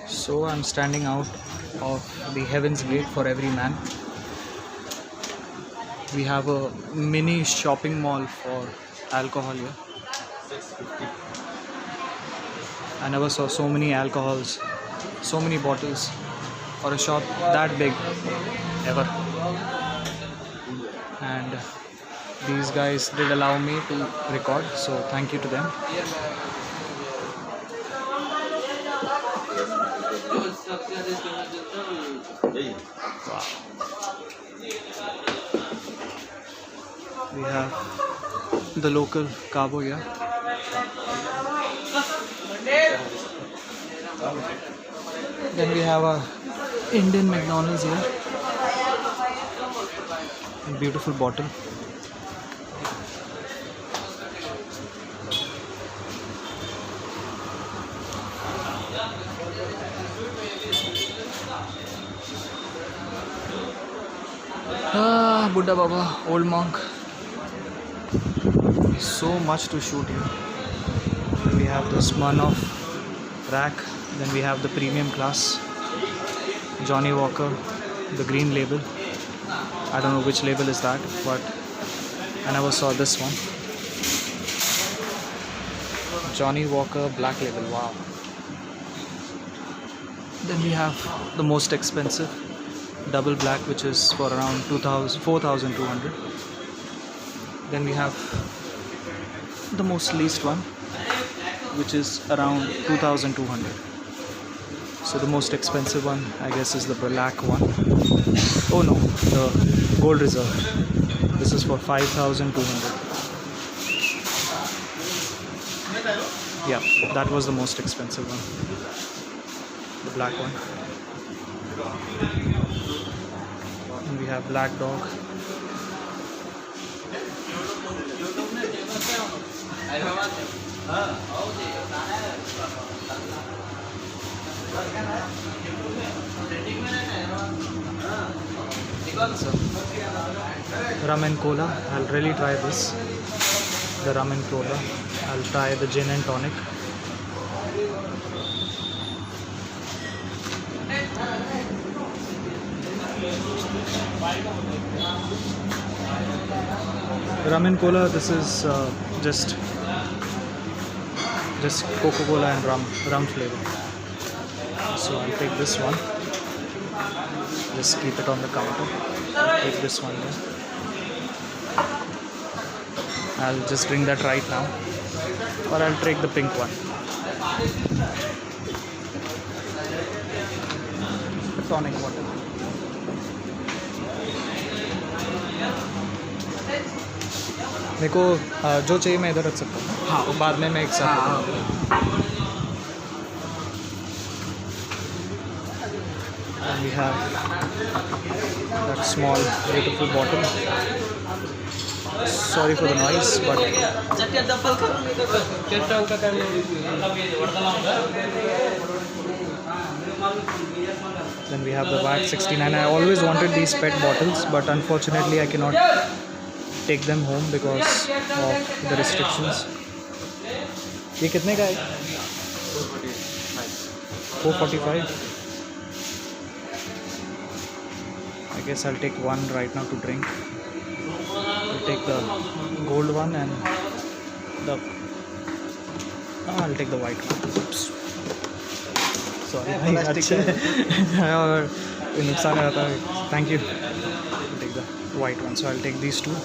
So I'm standing out of the Heaven's Gate for every man. We have a mini shopping mall for alcohol here. I never saw so many alcohols, so many bottles for a shop that big ever. And these guys did allow me to record, so thank you to them. Wow. We have the local Cabo here. Then we have a Indian McDonald's here. A beautiful bottle. Buddha Baba, old monk. So much to shoot here. Then we have the Smirnoff rack. Then we have the premium class. Johnny Walker, the green label. I don't know which label is that, but I never saw this one. Johnny Walker black label. Wow. Then we have the most expensive double black, which is for around 4,200. Then we have the most least one, which is around 2,200. So the most expensive one, I guess, is the black one. Oh no, the Gold Reserve. This is for 5,200. Yeah, that was the most expensive one, the black one. And we have Black Dog. Rum and cola. I'll really try this. The rum and cola. I'll try the gin and tonic. Rum and cola. This is just Coca-Cola and rum flavor. So I'll take this one. Just keep it on the counter. I'll take this one here. I'll just drink that right now, or I'll take the pink one. The tonic water. मेरे को जो चाहिए मैं इधर रख सकता हूँ. हाँ, बाद में मैं एक साथ. And we have that small beautiful bottle. Sorry for the noise, but then we have the VAT 69. I always wanted these PET bottles, but unfortunately I cannot take them home because of the restrictions. ये कितने का है? 445. I guess I'll take one right now to drink. I'll take the gold one and the I'll take the white one. Oops. Sorry, नुकसान आ रहा था. Thank you. I'll take the white one. So I'll take these two.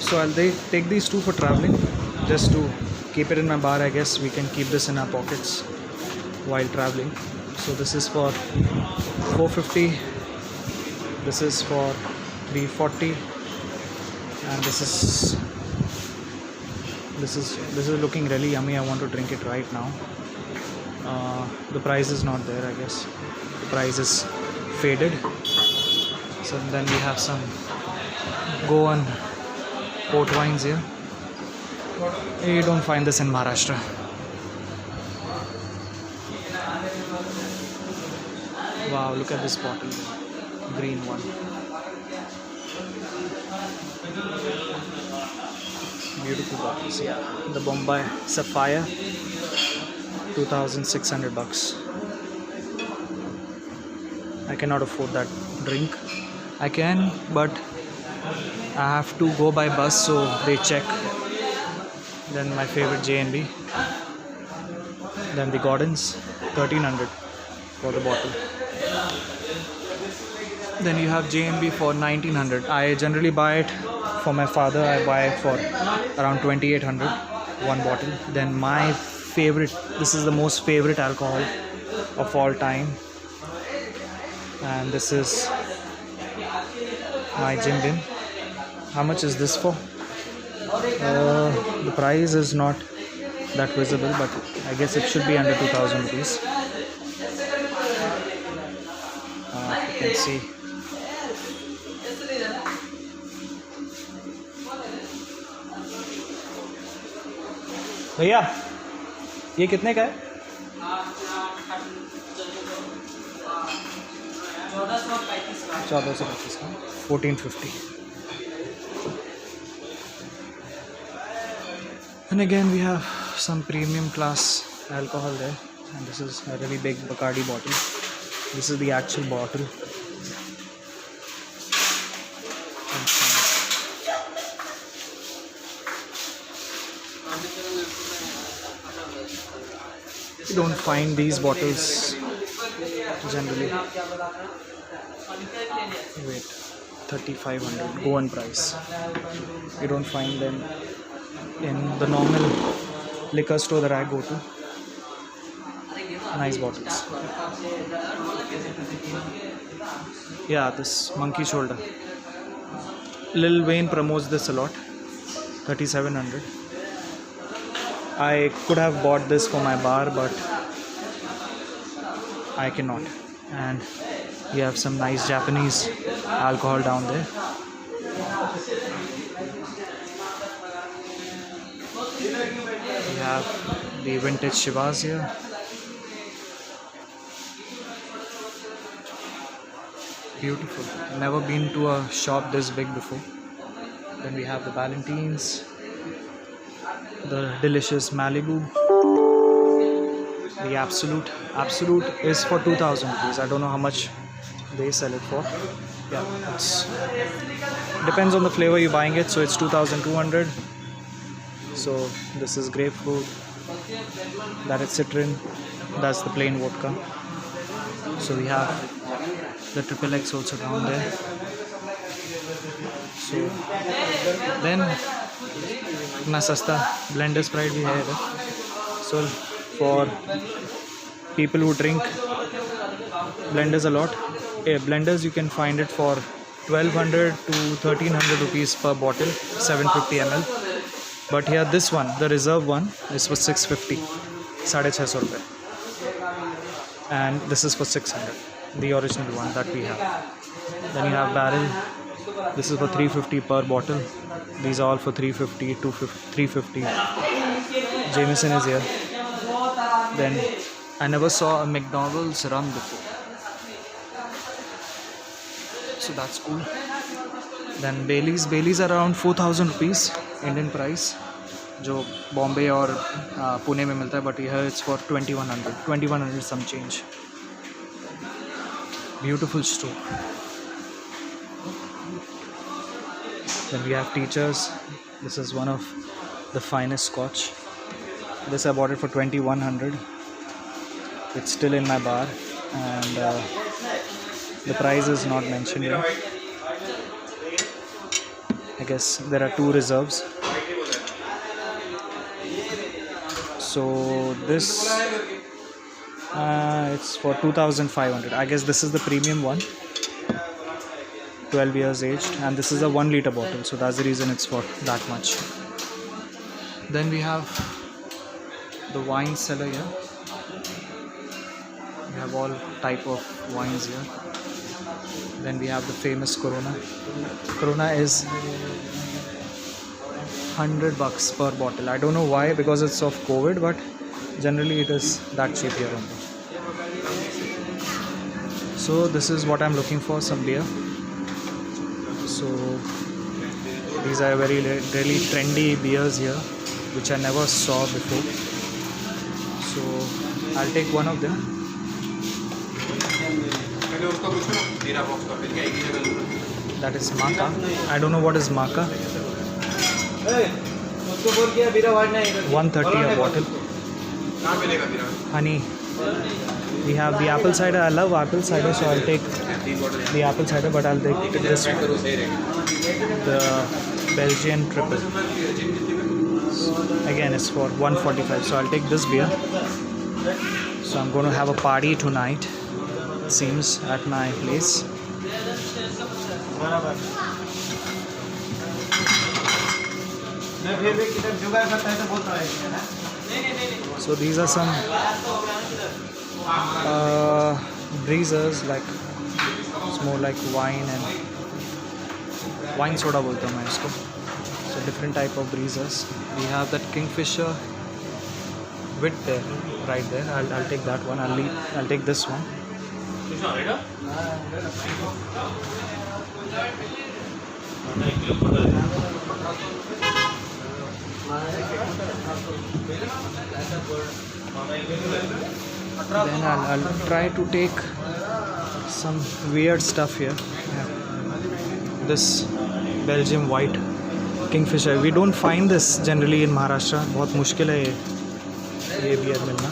So I'll take these two for traveling, just to keep it in my bar. I guess we can keep this in our pockets while traveling. So this is for 450. This is for 340, and this is looking really yummy. I want to drink it right now. The price is not there. I guess the price is faded. So then we have some Goan port wines here. You don't find this in Maharashtra. Wow, look at this bottle. Green one. Beautiful bottles. Yeah. The Bombay Sapphire, 2,600 bucks. I cannot afford that drink. I can, but I have to go by bus, so they check. Then my favorite J&B. Then the Gordon's, 1,300 for the bottle. Then you have J&B for 1,900. I generally buy it for my father. I buy it for around 2,800, one bottle. Then my favorite, this is the most favorite alcohol of all time, and this is my Jim Beam. How much is this for? The price is not that visible, but I guess it should be under 2,000 rupees. You can see. भैया ये कितने का है? 1435 का, 1450. And again we have some premium class alcohol there, and this is a really big Bacardi bottle. This is the actual bottle. You don't find these bottles generally. Wait, 3,500 Goan price. You don't find them in the normal liquor store that I go to. Nice bottles. Yeah, this monkey shoulder. Lil Wayne promotes this a lot. 3,700. I could have bought this for my bar, but I cannot. And we have some nice Japanese alcohol down there. We have the vintage Chivas here. Beautiful. Never been to a shop this big before. Then we have the Valentines, the delicious Malibu, the Absolute. Absolute is for 2,000 rupees. I don't know how much they sell it for. Yeah, it's depends on the flavor you're buying it. So it's 2,200. So this is grapefruit, that is citron, that's the plain vodka. So we have the Triple X also down there. So then इतना सस्ता blender Sprite भी है इधर. So for people who drink blenders a lot, blenders you can find it for 1,200 to 1,300 rupees per bottle, 750 ml. But here this one, the reserve one, is for 650, 650 rupees. And this is for 600, the original one that we have. Then you have barrel. This is for 350 per bottle. These are all for 350, 250, 350. Jameson is here. Then I never saw a McDonald's rum before, so that's cool. Then Baileys are around 4,000 rupees Indian price, जो Bombay और Pune में मिलता है, but here it's for 2,100 some change. Beautiful store. Then we have Teachers. This is one of the finest scotch. This I bought it for 2,100. It's still in my bar, and the price is not mentioned here. I guess there are two reserves. So this it's for 2,500. I guess this is the premium one, 12 years aged, and this is a 1 liter bottle, so that's the reason it's for that much. Then we have the wine cellar here. We have all type of wines here. Then we have the famous Corona. Corona is 100 bucks per bottle. I don't know why, because it's of COVID, but generally it is that cheap here only. So this is what I'm looking for, some beer. So These are really trendy beers here, which I never saw before. So I'll take one of them. That is Maca. I don't know what is Maca. 130 a bottle. Honey. We have the apple cider. I love apple cider, so I'll take the apple cider, but I'll take this one. The Belgian triple. Again, it's for 145, so I'll take this beer. So I'm going to have a party tonight, it seems, at my place. So these are some breezers, like it's more like wine and wine soda बोलता हूँ मैं इसको. So different type of breezers. We have that Kingfisher wit there, right there. I'll take that one. I'll take this one. Then I'll try to take some weird stuff here. Yeah. This Belgium white Kingfisher. We don't find this generally in Maharashtra. बहुत मुश्किल है ये beer मिलना.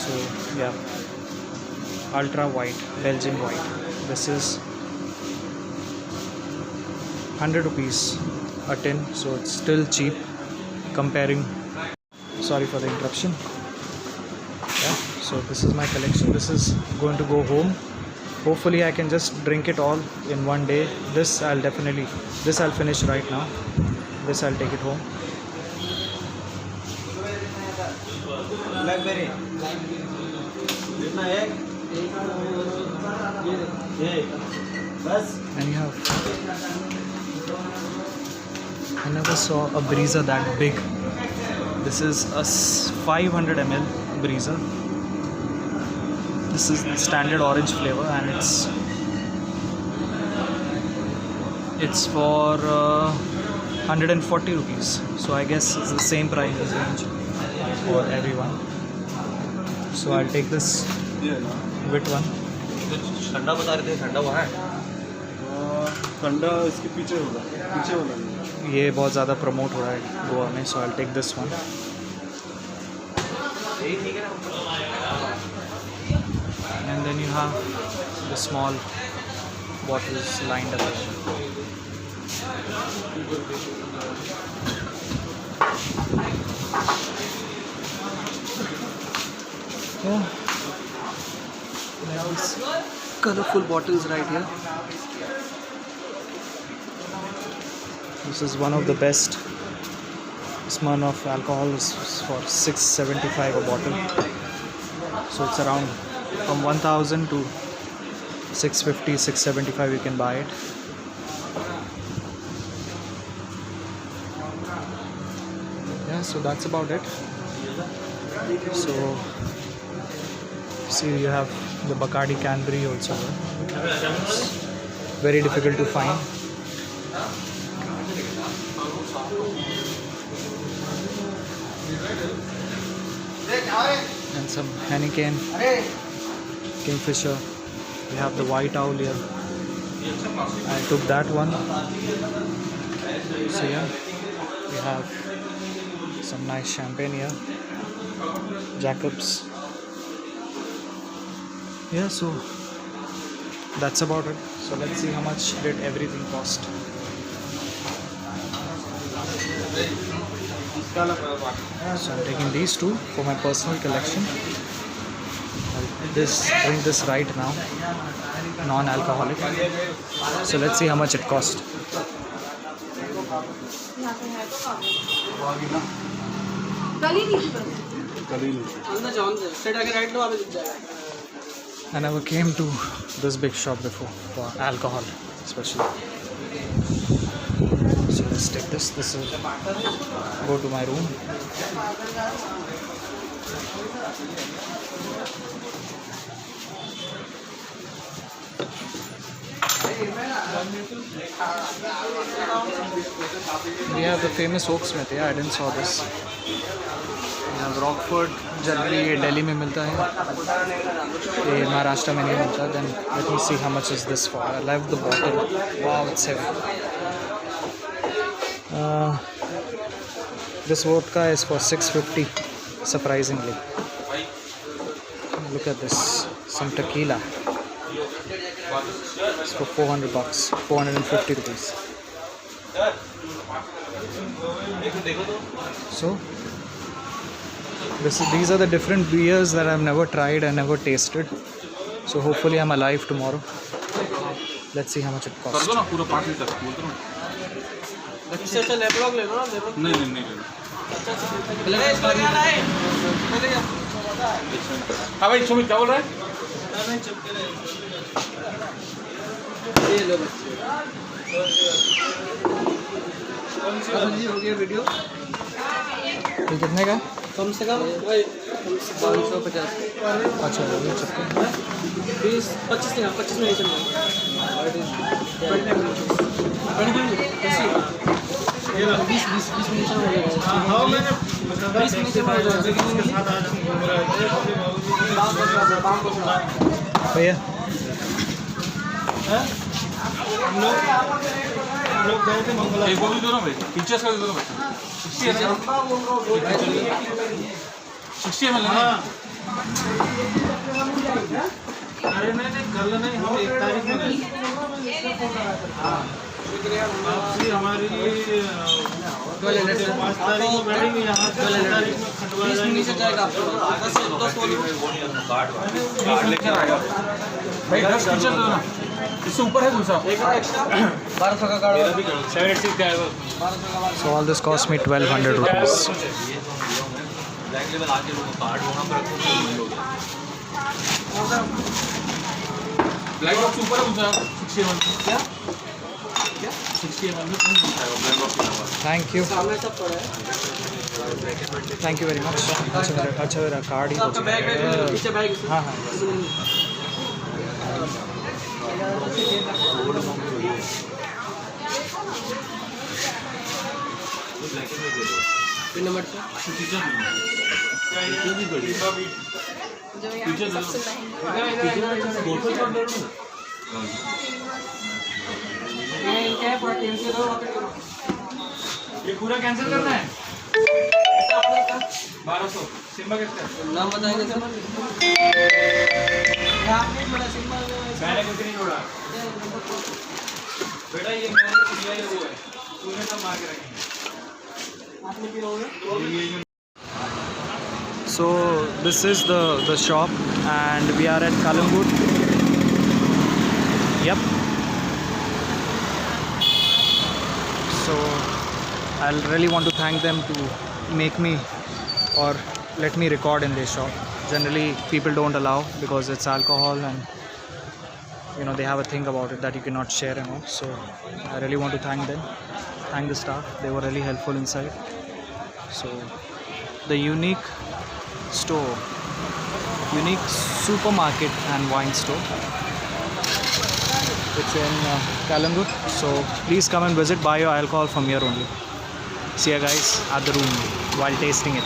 So yeah, ultra white Belgian white. This is 100 rupees a tin, so it's still cheap comparing. Sorry for the interruption. Yeah, so this is my collection. This is going to go home. Hopefully I can just drink it all in one day. This I'll finish right now. This I'll take it home. Blackberry. And you have, I never saw a breezer that big. This is a 500 ml breezer. This is the standard orange flavor, and it's for 140 rupees. So I guess it's the same price range for everyone. So I'll take this wit one. ठंडा बता रहे थे, ठंडा वहाँ है. ठंडा इसके पीछे होगा, पीछे वाला. ये बहुत ज़्यादा प्रमोट हो रहा है गोवा में, so I'll take this one. And then you have the small bottles lined up. Yeah. There is colorful bottles right here. This is one of the best. Smirnoff alcohol is for 675 a bottle. So it's around from 1000 to 650, 675 you can buy it. Yeah, so that's about it. So see, you have the Bacardi Canberry also. It's very difficult to find. And some Heineken, Kingfisher. We have the White Owl here. I took that one. So yeah, we have some nice champagne here. Jacobs. Yeah, so that's about it. So let's see how much did everything cost. So I'm taking these two for my personal collection. I'll drink this right now, non-alcoholic. So let's see how much it cost. I never came to this big shop before for alcohol, especially. So let's take this. This will go to my room. We have the famous Oaksmith. Yeah, I didn't saw this. We have Rockford. Generally ये दिल्ली में मिलता है, ये महाराष्ट्र में नहीं मिलता. Then let me see how much is this for. I love the bottle. Wow, it's heavy. This vodka is for $6.50, surprisingly. Look at this, some tequila. It's for $400, 450 rupees. So these are the different beers that I've never tried and never tasted. So hopefully I'm alive tomorrow. Let's see how much it costs. पूरा 5 litre बोलते ना. इससे अच्छा लेब्लॉग ले लो ना, लेब्लॉग नहीं हाँ भाई सुमित क्या बोल रहा है. ये लो बच्चे. कौन सी हो गया वीडियो? ये कितने का? कम से कम 550. अच्छा ये चक्कर 20 25 नहीं, 25 में नहीं चल रहा. 20 मिनट हो गया. हाँ मैंने 20 मिनट में हो जाएगा. भैया हम लोग गए थे मंगला. एक बोल दो ना भाई. टीचर्स का दे दो ना भाई. 60 ml है. अरे नहीं कल नहीं, हम 1 तारीख में गए. आपसी हमारी 5 तारीख को बैठेंगे यहाँ. 12 तारीख में खंडवा 20 मिनट से जाएगा आपको. 10 कार्ड लेकर आएगा भाई. 10 टीचर दो ना. इससे ऊपर है दूसरा 1200 का कार्ड. 786 का है वो. So all this cost me 1200 rupees. Black level आके वो कार्ड वहाँ पर रखो तो नहीं होगा. ब्लैक बॉक्स ऊपर है दूसरा 60 ml. क्या 60 ml में कौन मिलता है वो ब्लैक बॉक्स में. Thank you. सामने सब पड़ा है. Thank you very much. अच्छा मेरा कार्ड ही आपका बैग है पीछे बैग. हाँ हाँ. पिन नंबर से टीचर नहीं भी बड़ी टीचर सबसे ये क्या है? पूरा कैंसिल करो. ये पूरा कैंसिल करना है. 1200 सिम्बा किसका नाम बताएंगे सर. आपने बड़ा सिंबल मैंने कुछ नहीं जोड़ा बेटा. ये मैंने दिया है वो है. तूने सब मार के रखे. आपने किया होगा. So this is the shop and we are at Kalangut. Yep. So I'll really want to thank them to make me or let me record in their shop. Generally people don't allow because it's alcohol and you know they have a thing about it that you cannot share and all. So I really want to thank them, thank the staff. They were really helpful inside. So the unique store, unique supermarket and wine store. It's in Kalangut. So please come and visit. Buy your alcohol from here only. See you guys at the room while tasting it.